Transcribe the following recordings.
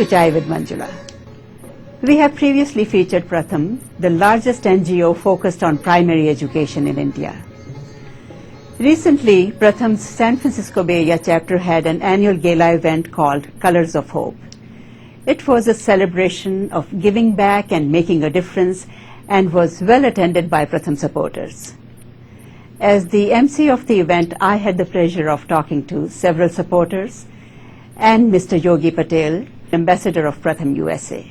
to Chai with Manjula. We have previously featured Pratham, the largest NGO focused on primary education in India. Recently, Pratham's San Francisco Bay Area chapter had an annual gala event called Colors of Hope. It was a celebration of giving back and making a difference and was well attended by Pratham supporters. As the MC of the event, I had the pleasure of talking to several supporters and Mr. Yogi Patel, Ambassador of Pratham USA.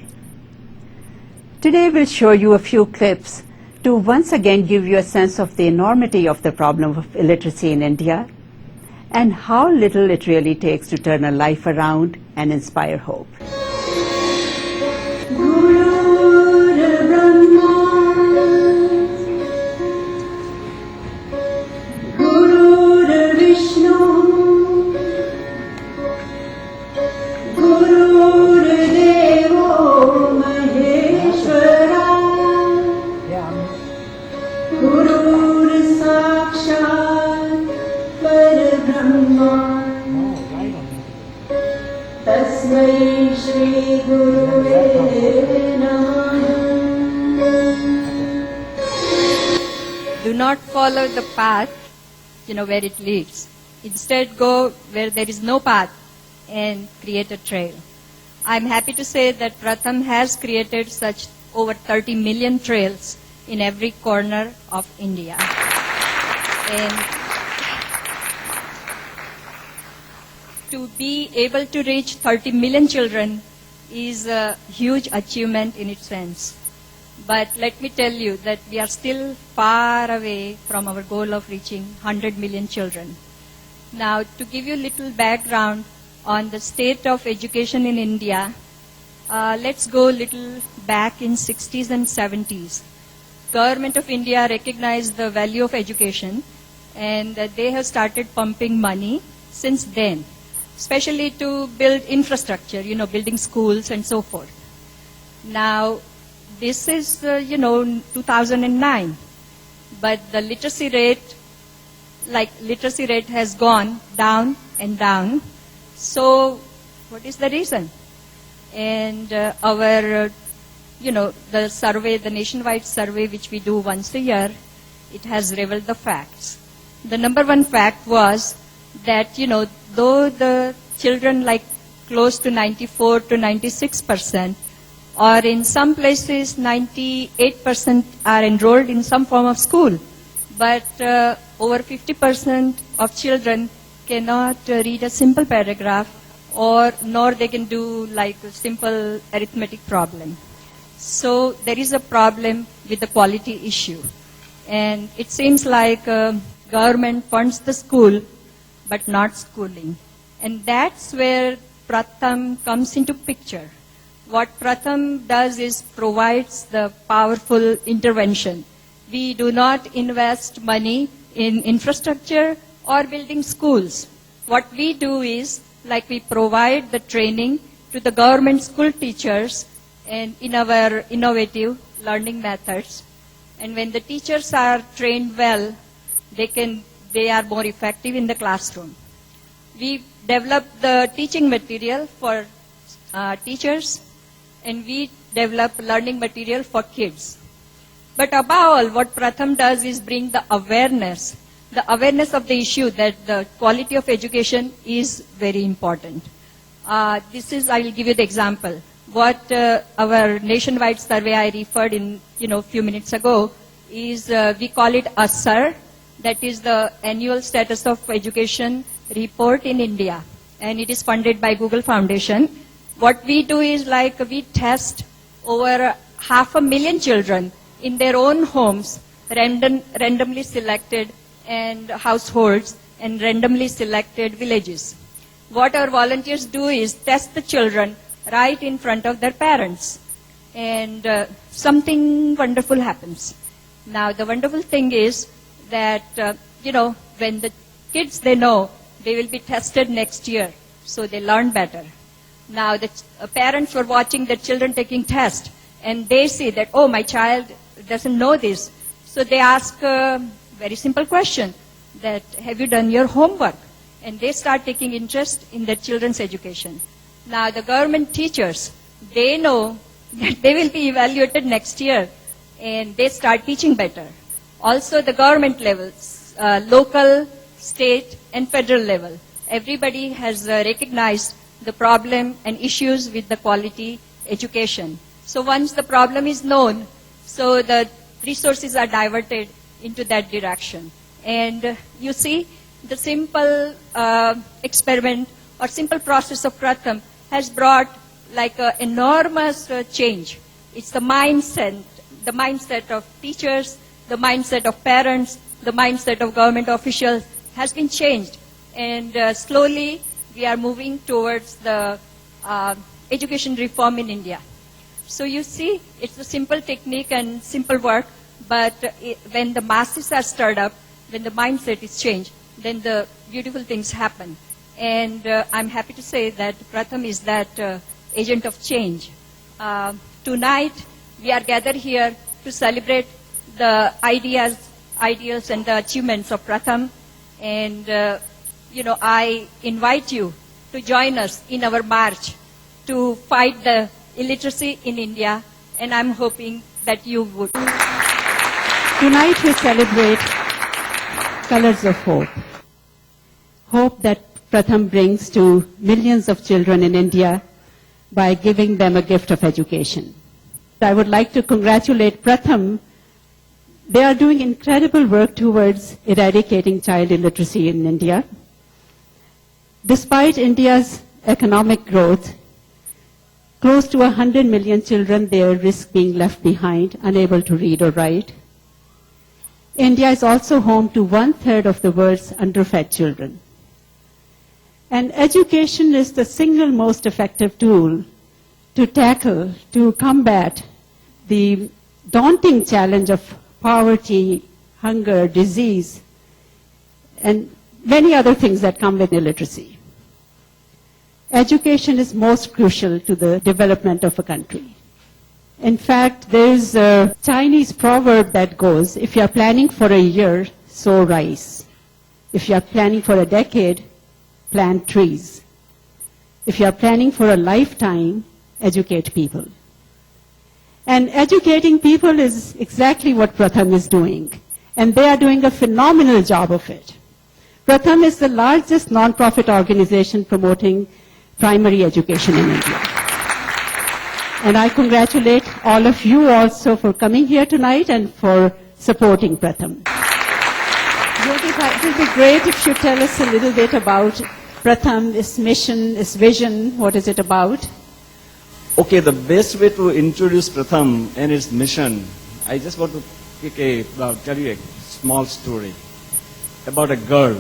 Today we'll show you a few clips to once again give you a sense of the enormity of the problem of illiteracy in India and how little it really takes to turn a life around and inspire hope. Do not follow the path, where it leads. Instead, go where there is no path and create a trail. I'm happy to say that Pratham has created such over 30 million trails in every corner of India. And to be able to reach 30 million children is a huge achievement in its sense. But let me tell you that we are still far away from our goal of reaching 100 million children. Now, to give you a little background on the state of education in India, let's go a little back in 60s and 70s. Government of India recognized the value of education and they have started pumping money since then, especially to build infrastructure, building schools and so forth. Now, this is, 2009, but the literacy rate has gone down and down. So, what is the reason? And our, the survey, the nationwide survey which we do once a year, it has revealed the facts. The number one fact was that, though the children close to 94 to 96%, or in some places 98% are enrolled in some form of school, but over 50% of children cannot read a simple paragraph nor they can do a simple arithmetic problem. So there is a problem with the quality issue. And it seems like government funds the school but not schooling. And that's where Pratham comes into picture. What Pratham does is provides the powerful intervention. We do not invest money in infrastructure or building schools. What we do is, we provide the training to the government school teachers and in our innovative learning methods. And when the teachers are trained well, they are more effective in the classroom. We develop the teaching material for teachers, and we develop learning material for kids. But above all, what Pratham does is bring the awareness of the issue that the quality of education is very important. I will give you the example. What our nationwide survey I referred in, few minutes ago is we call it ASSER, that is the Annual Status of Education Report in India, and it is funded by Google Foundation. What we do is we test over 500,000 children in their own homes, randomly selected and households and randomly selected villages. What our volunteers do is test the children right in front of their parents, and something wonderful happens. Now the wonderful thing is that, when the kids, they know they will be tested next year, so they learn better. Now the parents were watching their children taking tests, and they see that, oh, my child doesn't know this. So they ask a very simple question, that have you done your homework? And they start taking interest in their children's education. Now the government teachers, they know that they will be evaluated next year and they start teaching better. Also the government levels, local, state and federal level, everybody has recognized the problem and issues with the quality education. So once the problem is known, so the resources are diverted into that direction. And you see, the simple experiment or simple process of Pratham has brought like an enormous change. It's the mindset of teachers, the mindset of parents, the mindset of government officials has been changed. And slowly we are moving towards the education reform in India. So you see, it's a simple technique and simple work, but when the masses are stirred up, when the mindset is changed, then the beautiful things happen. And I'm happy to say that Pratham is that agent of change. Tonight, we are gathered here to celebrate the ideals and the achievements of Pratham. And, I invite you to join us in our march to fight the illiteracy in India, and I'm hoping that you would. Tonight we celebrate Colors of Hope. Hope that Pratham brings to millions of children in India by giving them a gift of education. I would like to congratulate Pratham. They are doing incredible work towards eradicating child illiteracy in India. Despite India's economic growth, close to 100 million children there risk being left behind, unable to read or write. India is also home to 1/3 of the world's underfed children. And education is the single most effective tool to combat the daunting challenge of poverty, hunger, disease, and many other things that come with illiteracy. Education is most crucial to the development of a country. In fact, there is a Chinese proverb that goes, if you are planning for a year, sow rice. If you are planning for a decade, plant trees. If you are planning for a lifetime, educate people. And educating people is exactly what Pratham is doing. And they are doing a phenomenal job of it. Pratham is the largest non-profit organization promoting primary education in India. And I congratulate all of you also for coming here tonight and for supporting Pratham. Jyoti, it would be great if you tell us a little bit about Pratham, its mission, its vision, what is it about? Okay, the best way to introduce Pratham and its mission, I just want to tell you a small story about a girl.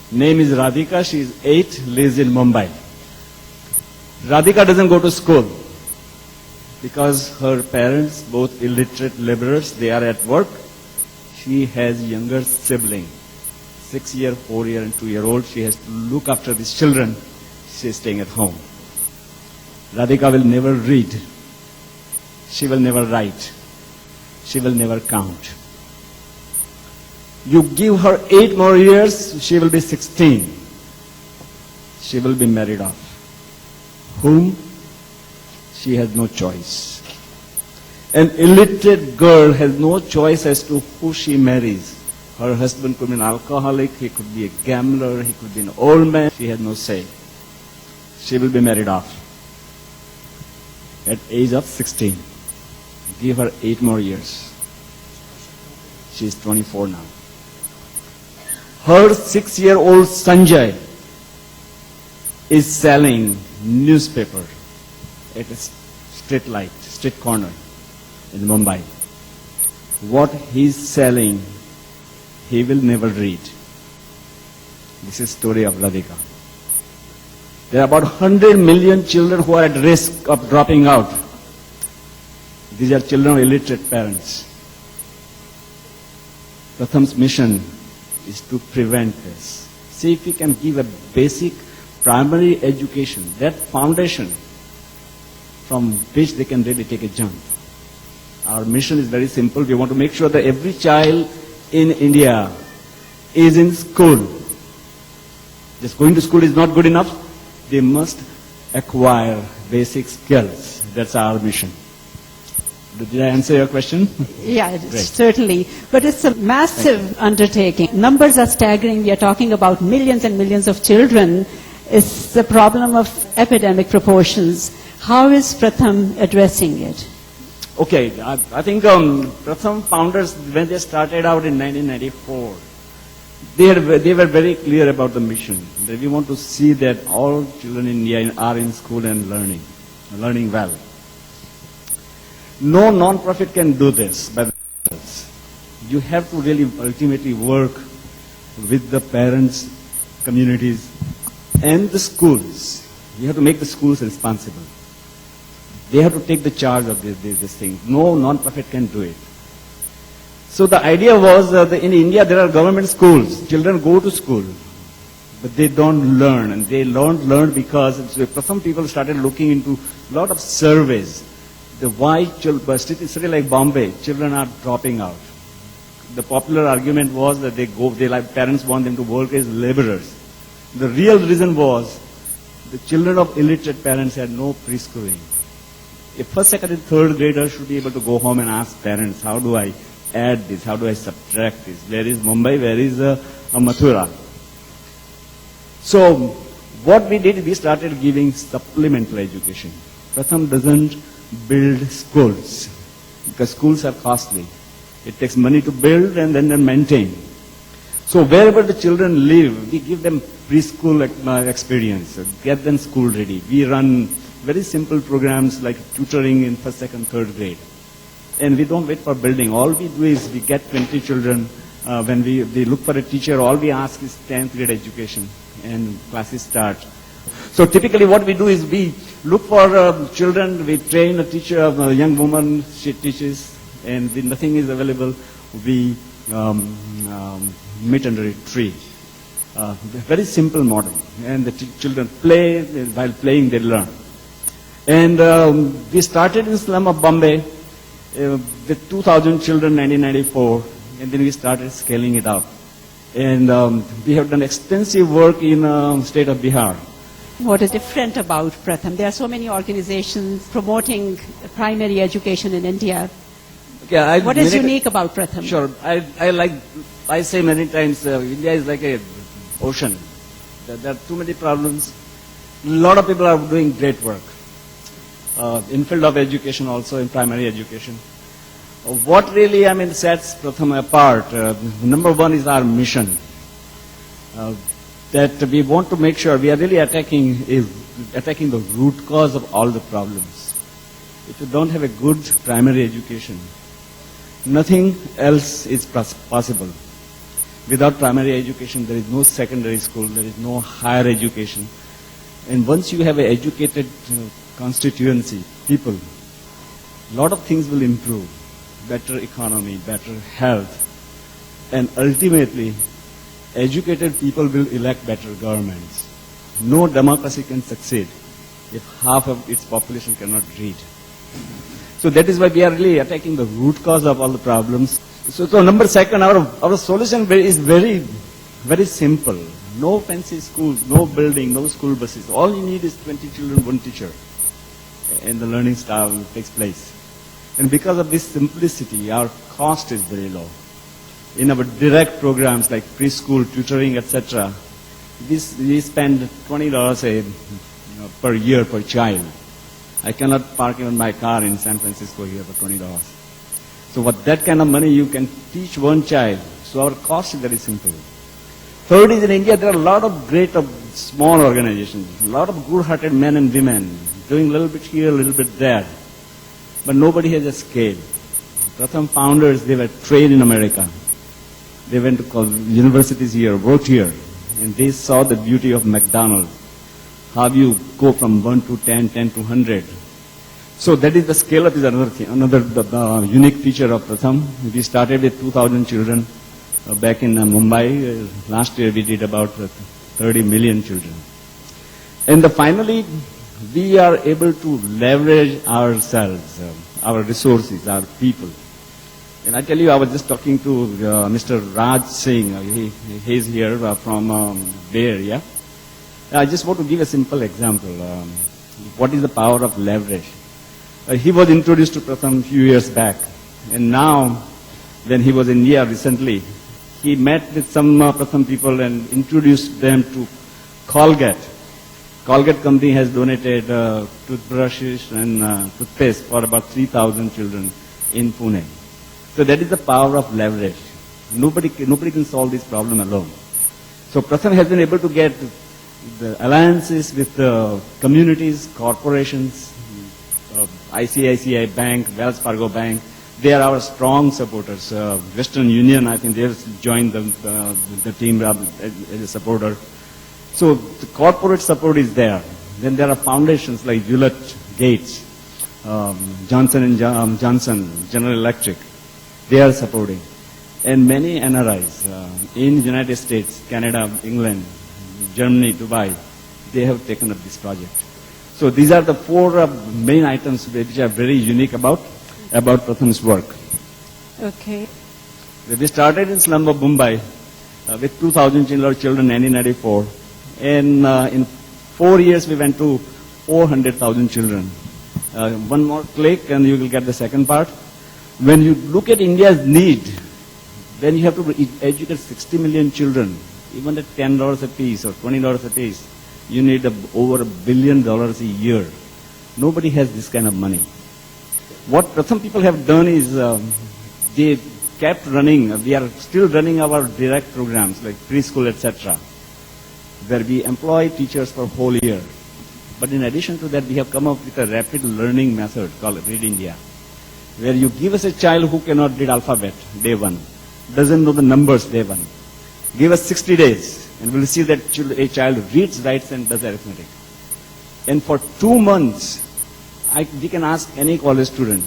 Name is Radhika, she is 8, lives in Mumbai. Radhika doesn't go to school because her parents, both illiterate laborers, they are at work. She has younger sibling, 6-year, 4-year and 2-year-old. She has to look after these children. She is staying at home. Radhika will never read. She will never write. She will never count. You give her 8 more years, she will be 16. She will be married off. Whom? She has no choice. An illiterate girl has no choice as to who she marries. Her husband could be an alcoholic, he could be a gambler, he could be an old man. She has no say. She will be married off at age of 16. Give her 8 more years. She is 24 now. Her 6-year-old Sanjay is selling newspaper at a street corner in Mumbai. What he's selling, he will never read. This is the story of Radhika. There are about 100 million children who are at risk of dropping out. These are children of illiterate parents. Pratham's mission is to prevent this. See if we can give a basic primary education, that foundation from which they can really take a jump. Our mission is very simple. We want to make sure that every child in India is in school. Just going to school is not good enough. They must acquire basic skills. That's our mission. Did I answer your question? Yeah, Great. certainly. But it's a massive undertaking. Numbers are staggering. We are talking about millions and millions of children. It's the problem of epidemic proportions. How is Pratham addressing it? Okay, I think Pratham founders, when they started out in 1994, they were very clear about the mission. That we want to see that all children in India are in school and learning well. No non-profit can do this by themselves. You have to really ultimately work with the parents, communities, and the schools. You have to make the schools responsible. They have to take the charge of this thing. No non-profit can do it. So the idea was that in India there are government schools. Children go to school, but they don't learn. And they don't learn because some people started looking into a lot of surveys. The why city like Bombay, children are dropping out. The popular argument was that parents want them to work as laborers. The real reason was the children of illiterate parents had no preschooling. A first, second, and third grader should be able to go home and ask parents, how do I add this? How do I subtract this? Where is Mumbai? Where is Mathura? So what we did, we started giving supplemental education. Pratham doesn't build schools because schools are costly. It takes money to build and then maintain. So wherever the children live, we give them preschool experience, get them school ready. We run very simple programs like tutoring in first, second, third grade. And we don't wait for building. All we do is we get 20 children. When we look for a teacher, all we ask is 10th grade education and classes start. So typically what we do is we look for children, we train a teacher, a young woman, she teaches, and when nothing is available, we meet under a tree. Very simple model. And the children play, while playing they learn. And we started in slum of Bombay with 2,000 children in 1994, and then we started scaling it up. And we have done extensive work in state of Bihar. What is different about Pratham? There are so many organizations promoting primary education in India. Okay, What is unique about Pratham? Sure. I say many times, India is like an ocean. There are too many problems. A lot of people are doing great work. In field of education also, in primary education. What really, sets Pratham apart, number one is our mission. That we want to make sure we are really attacking the root cause of all the problems. If you don't have a good primary education, nothing else is possible. Without primary education, there is no secondary school, there is no higher education. And once you have an educated constituency, people, a lot of things will improve. Better economy, better health, and ultimately, educated people will elect better governments. No democracy can succeed if half of its population cannot read. So that is why we are really attacking the root cause of all the problems. So number second, our solution is very, very simple. No fancy schools, no building, no school buses. All you need is 20 children, one teacher. And the learning style takes place. And because of this simplicity, our cost is very low. In our direct programs like preschool, tutoring, etc., we spend $20 per year per child. I cannot park even my car in San Francisco here for $20. So with that kind of money, you can teach one child. So our cost is very simple. Third is in India, there are a lot of great small organizations, a lot of good-hearted men and women doing a little bit here, a little bit there. But nobody has a scale. Pratham founders, they were trained in America. They went to universities here, worked here, and they saw the beauty of McDonald's. How you go from 1 to 10, 10 to 100. So that is the scale up is another thing, another unique feature of Pratham. We started with 2,000 children back in Mumbai. Last year we did about 30 million children. And finally, we are able to leverage ourselves, our resources, our people. And I tell you, I was just talking to Mr. Raj Singh. He's here from Bay Area. I just want to give a simple example. What is the power of leverage? He was introduced to Pratham a few years back, and now, when he was in India recently, he met with some Pratham people and introduced them to Colgate. Colgate company has donated toothbrushes and toothpaste for about 3,000 children in Pune. So that is the power of leverage. Nobody can solve this problem alone. So Pratham has been able to get the alliances with the communities, corporations, ICICI Bank, Wells Fargo Bank. They are our strong supporters. Western Union, I think they have joined the team as a supporter. So the corporate support is there. Then there are foundations like Hewlett Gates, Johnson & Johnson, General Electric. They are supporting. And many NRIs in United States, Canada, England, Germany, Dubai, they have taken up this project. So these are the four main items which are very unique about Pratham's work. Okay. We started in slum of Mumbai with 2,000 children in 1994. And in 4 years we went to 400,000 children. One more click and you will get the second part. When you look at India's need, when you have to educate 60 million children, even at $10 a piece or $20 a piece, you need over $1 billion a year. Nobody has this kind of money. What Pratham people have done is they kept running. We are still running our direct programs like preschool, etc., where we employ teachers for a whole year. But in addition to that, we have come up with a rapid learning method called Read India, where you give us a child who cannot read alphabet day one, doesn't know the numbers day one. Give us 60 days, and we'll see that a child reads, writes, and does arithmetic. And for 2 months, we can ask any college student,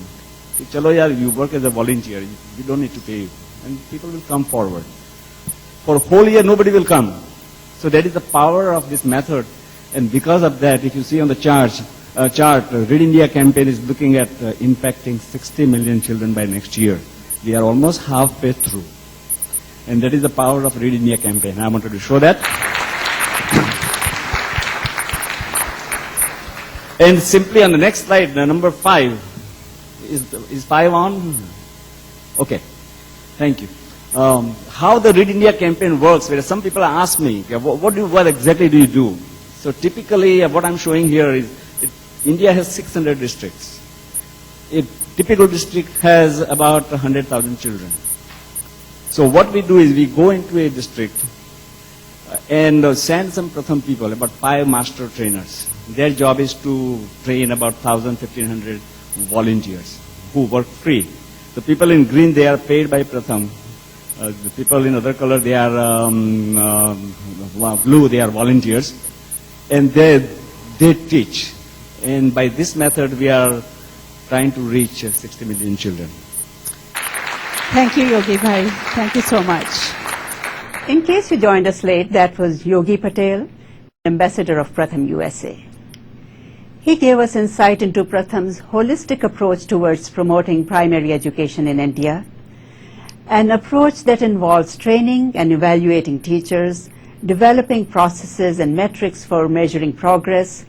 chalo yaar, you work as a volunteer, we don't need to pay you. And people will come forward. For a whole year, nobody will come. So that is the power of this method. And because of that, if you see on the chart, Read India campaign is looking at impacting 60 million children by next year. We are almost halfway through. And that is the power of Read India campaign. I wanted to show that. And simply on the next slide, number 5. Is 5 on? Okay. Thank you. How the Read India campaign works, where some people ask me, what exactly do you do? So typically, what I'm showing here is, India has 600 districts. A typical district has about 100,000 children. So what we do is we go into a district and send some Pratham people, about 5 master trainers. Their job is to train about 1,000, 1,500 volunteers who work free. The people in green, they are paid by Pratham. The people in other color, they are blue, they are volunteers. And they teach. And by this method, we are trying to reach 60 million children. Thank you, Yogi Bhai. Thank you so much. In case you joined us late, that was Yogi Patel, Ambassador of Pratham USA. He gave us insight into Pratham's holistic approach towards promoting primary education in India, an approach that involves training and evaluating teachers, developing processes and metrics for measuring progress,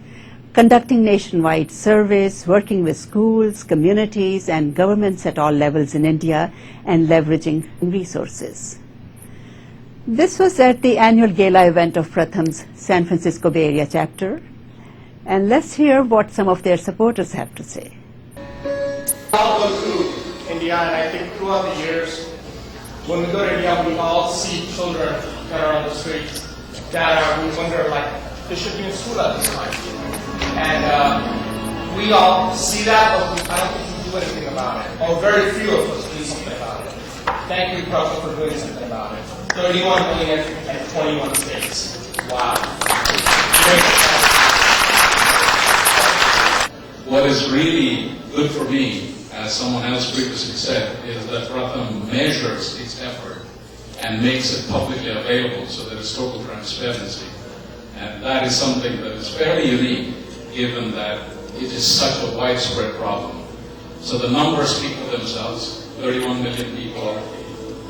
conducting nationwide surveys, working with schools, communities, and governments at all levels in India, and leveraging resources. This was at the annual gala event of Pratham's San Francisco Bay Area chapter. And let's hear what some of their supporters have to say. All go through India, and I think throughout the years, when we go to India, we all see children that are on the streets that we wonder, like, they should be in school at this time. And we all see that, but I don't think we do anything about it. Or very few of us do something about it. Thank you, Prabhu, for doing something about it. 31 million and 21 states. Wow. What is really good for me, as someone else previously said, is that Pratham measures its effort and makes it publicly available so that it's total transparency. And that is something that is fairly unique, given that it is such a widespread problem. So the numbers speak for themselves. 31 million people,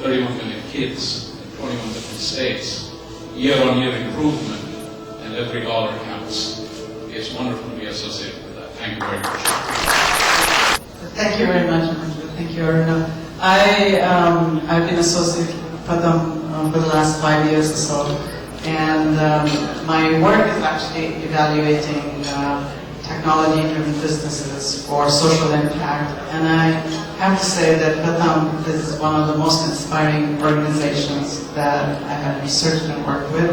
31 million kids in 21 different states. Year-on-year improvement, and every dollar counts. it's wonderful to be associated with that. Thank you very much. Thank you very much, Manju. Thank you, Aruna. I've been associated with Pratham for the last 5 years or so, and my work is actually evaluating technology-driven businesses for social impact. And I have to say that Pratham is one of the most inspiring organizations that I have researched and worked with,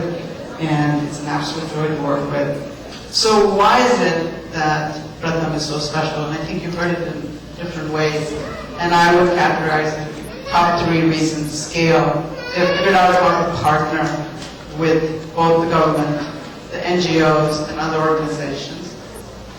and it's an absolute joy to work with. So why is it that Pratham is so special? And I think you've heard it in different ways, and I would categorize it top 3 reasons: scale. They've figured out how to partner with both the government, the NGOs, and other organizations.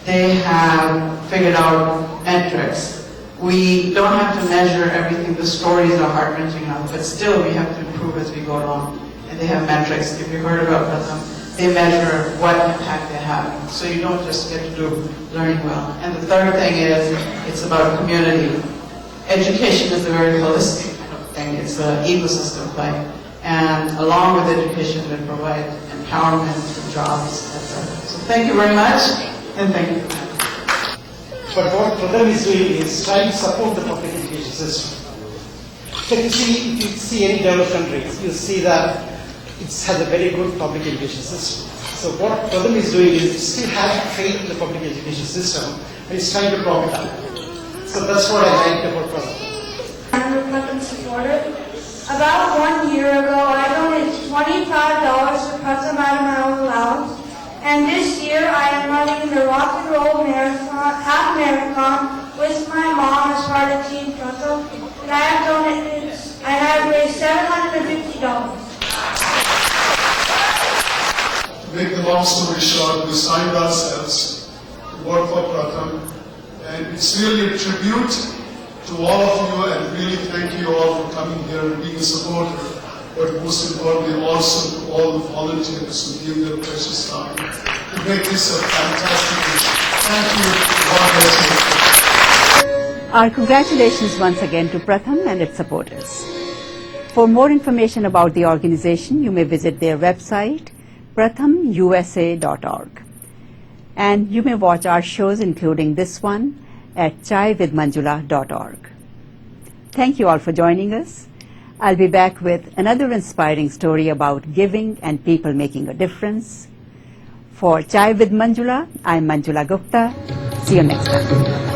They have figured out metrics. We don't have to measure everything. The stories are heart-wrenching enough, but still we have to improve as we go along. And they have metrics. If you heard about them, they measure what impact they have. So you don't just get to do learning well. And the third thing is, it's about community. Education is a very holistic kind of thing. It's an ecosystem play. And along with education, they provide empowerment, jobs, etc. So thank you very much, and thank you for that. But what Pratham is doing is trying to support the public education system. So if you see any developed countries, you see that it has a very good public education system. So what Pratham is doing is still having faith in the public education system, and is trying to prop it up. So that's what I liked about Pratham. I'm a Pratham supporter. About 1 year ago, I donated $25 to Pratham out of my own allowance. And this year, I am running the Rock and Roll Marathon, half marathon with my mom as part of Team Pratham. And I have raised $750. To make the long story short, we signed ourselves to work for Pratham, and it's really a tribute to all of you, and really thank you all for coming here and being a supporter, but most importantly also to all the volunteers who give their precious time to make this a fantastic mission. Thank you. God bless you. Our congratulations once again to Pratham and its supporters. For more information about the organization, you may visit their website, prathamusa.org. And you may watch our shows, including this one, at chaiwithmanjula.org. Thank you all for joining us. I'll be back with another inspiring story about giving and people making a difference. For Chai with Manjula, I'm Manjula Gupta. See you next time.